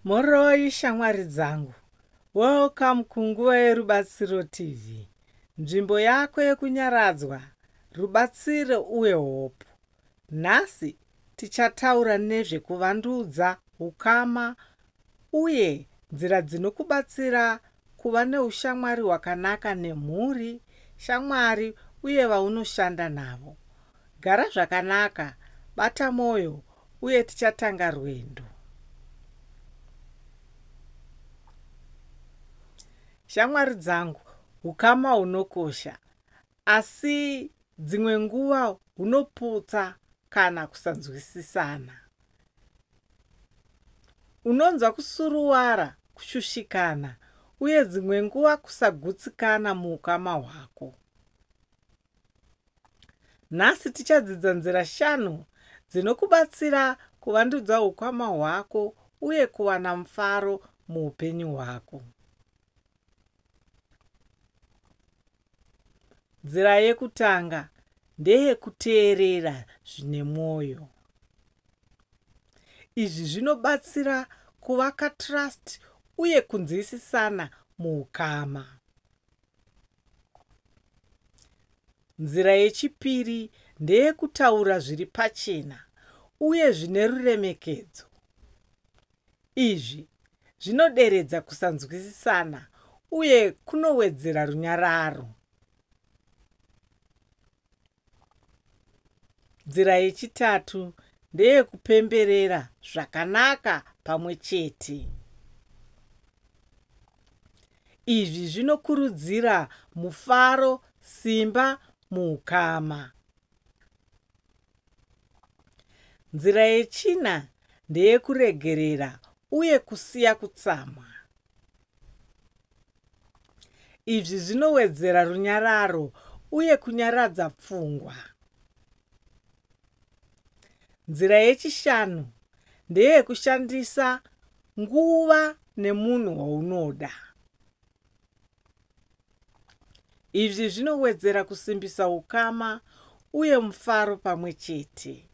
Moroi shamwari dzangu, welcome kunguva yerubatsiro TV, nzvimbo yako yekunyaradzwa, rubatsiro uye hope. Nhasi tichataura nezvekuvandudza ukama uye nzira dzinokubatsira kuva neushamwari hwakanaka nemhuri, shamwari uye vaunoshanda navo. Gara zvakanaka, bata moyo uye tichatanga rwendo. Shamwari dzangu, ukama hunokosha, asi dzimwe nguva hunoputsa kana kusanzwisisana. Unonzwa kusuruwara, kushushikana, uye dzimwe nguva kusagutsikana muukama hwako. Nhasi tichadzidza nzira 5 dzinokubatsira kuvandudza ukama hwako uye kuwana mufaro muupenyu hwako. Nzira yekutanga ndeyekuteerera zvine mwoyo. Izvi zvinobatsira kuvaka trust uye kunzwisisana muukama. Nzira yechipiri ndeyekutaura zviri pachena uye zvine ruremekedzo. Izvi zvinoderedza kusanzwisisana uye kunowedzera runyararo. Nzira yechitatu ndeyekupemberera zvakanaka pamwe chete. Izvi zvinokurudzira mufaro, simba muukama. Nzira yechina ndeyekuregerera uye kusiya kutsamwa. Izvi zvinowedzera runyararo uye kunyaradza pfungwa. Nzira yechishanu ndeyekushandisa nguva nemunhu waunoda. Izvi zvinowedzera kusimbisa ukama uye mufaro pamwe chete.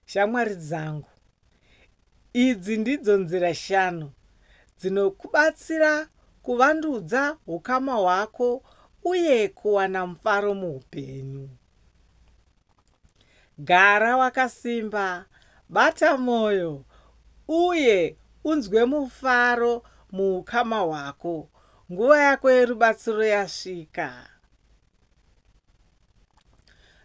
Shamwari dzangu, idzi ndidzo nzira 5 dzinokubatsira kuvandudza ukama hwako uye kuwana mufaro muupenyu. Gara wakasimba, bata moyo, uye unzwe mufaro muukama hwako. Nguva yako yerubatsiro yasvika.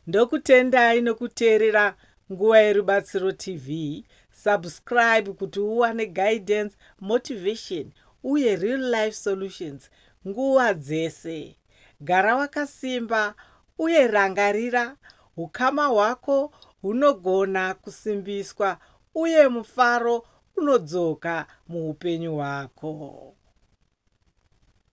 Ndokutendai nokuteerera nguva yerubatsiro TV. Subscribe kuti uwane guidance, motivation uye real life solutions nguva dzese. Gara wakasimba uye rangarira, ukama hwako hunogona kusimbiswa uye mufaro unodzoka muupenyu hwako.